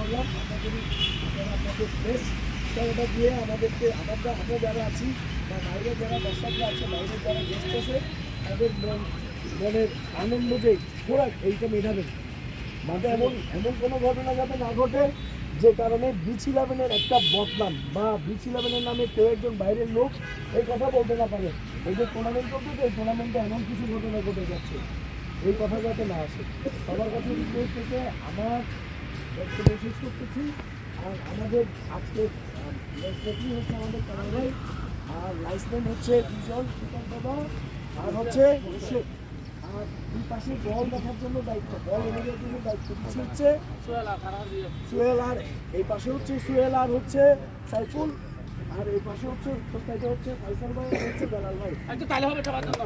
করলাম। আশা করি আপনাদের প্রেস খেলাটা দিয়ে আমাদেরকে আমরা যারা আছি বা বাইরে যারা দর্শকরা আছে, বাইরে যারা গেস্ট আছে, তাদের মনের আনন্দ যে খোরাক এইটা মেটাবেন। মানে এমন কোনো ঘটনা যাতে না ঘটে যে কারণে বিচ-11-এর একটা বদনাম বা বিচ-11-এর নামে কেউ একজন বাইরের লোক এই কথা বলতে না পারে। এই যে টুর্নামেন্ট করতেছে, এই টুর্নামেন্টে এমন কিছু ঘটনা ঘটে যাচ্ছে, এই কথা যাতে না আসে। সবার কাছে রিকোয়েস্ট থেকে আমার বক্তব্য শেষ করতেছি। আর আমাদের আজকে রেফারি হচ্ছে আমাদের কামাল ভাই, আর লাইসম্যান হচ্ছে দুজন দাদা, আর হচ্ছে আর দুই পাশে বল দেখার জন্য দায়িত্ব, বল এনে দেওয়ার জন্য দায়িত্ব দিচ্ছে হচ্ছে সোহেল, আর এই পাশে হচ্ছে সোহেল, আর হচ্ছে সাইফুল, আর এই পাশে হচ্ছে সাইডে হচ্ছে ফাইসাল ভাই, আর হচ্ছে বেলাল ভাই। তাহলে হবে সবার জন্য।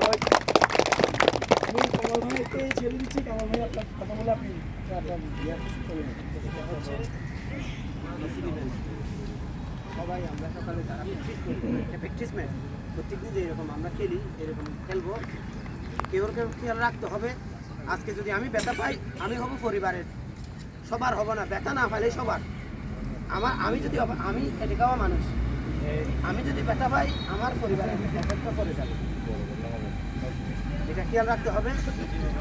আমি কামাল ভাইকে ছেড়ে দিচ্ছি। কামাল ভাই আপনার কথা বলে আপনি আপনার চলে সবাই আমরা সকালে যারা প্র্যাকটিস করি, একটা প্র্যাকটিস ম্যাচ প্রত্যেকদিন যেরকম আমরা খেলি এরকম খেলবো। কেউ খেয়াল রাখতে হবে, আজকে যদি আমি ব্যথা পাই আমি হব পরিবারের, সবার হব না, ব্যথা না পাইলে সবার। আমি যদি আমি খেটে খাওয়া মানুষ, আমি যদি ব্যথা পাই আমার পরিবারের এফেক্টটা পড়ে যাবে, এটা খেয়াল রাখতে হবে।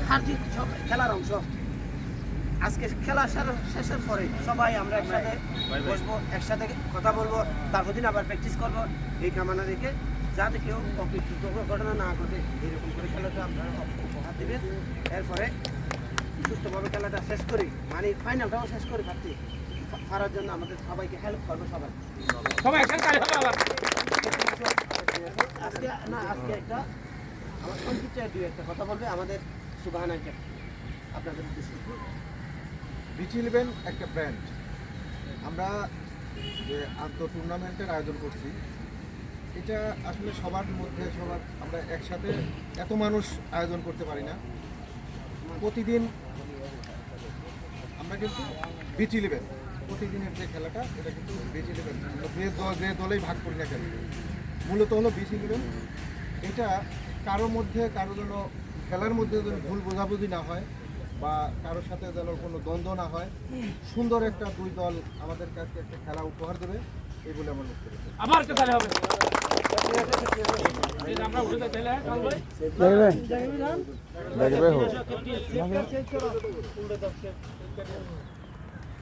হার জিত সব খেলার অংশ। আজকে খেলা শেষের পরে সবাই আমরা একসাথে বসবো, একসাথে কথা বলবো, তারপর দিন আবার প্র্যাকটিস করবো এই কামনা রেখে, যাতে কেউ অপ্রীতিকর ঘটনা না ঘটে এরকম করে খেলাটা আপনারা উপহার দেবেন। এরপরে সুস্থভাবে খেলাটা শেষ করি, মানে ফাইনালটাও শেষ করে পারার জন্য আমাদের সবাইকে হেল্প করবো। আজকে একটা আমার সংক্ষিপ্ত একটা কথা বলবে আমাদের সুবহান আঙ্কেল আপনাদের উদ্দেশ্যে। বিচ-11 একটা ব্র্যান্ড। আমরা যে টুর্নামেন্টের আয়োজন করছি, এটা আসলে সবার মধ্যে আমরা একসাথে এত মানুষ আয়োজন করতে পারি না। প্রতিদিন আমরা কিন্তু বিচ-11 প্রতিদিনের যে খেলাটা, এটা কিন্তু বিচ-11 যে দলেই ভাগ করি না কেন, মূলত হলো বিচ-11। এটা কারোর মধ্যে কারো যেন খেলার মধ্যে যেন ভুল বোঝাবুঝি না হয় বা কারোর সাথে যেন কোনো দ্বন্দ্ব না হয়, সুন্দর একটা দুই দল আমাদের কাছে একটা খেলা উপহার দেবে, এই বলে আমার মনে করি। আবার তো তাহলে হবে আমরা উঠে তাহলে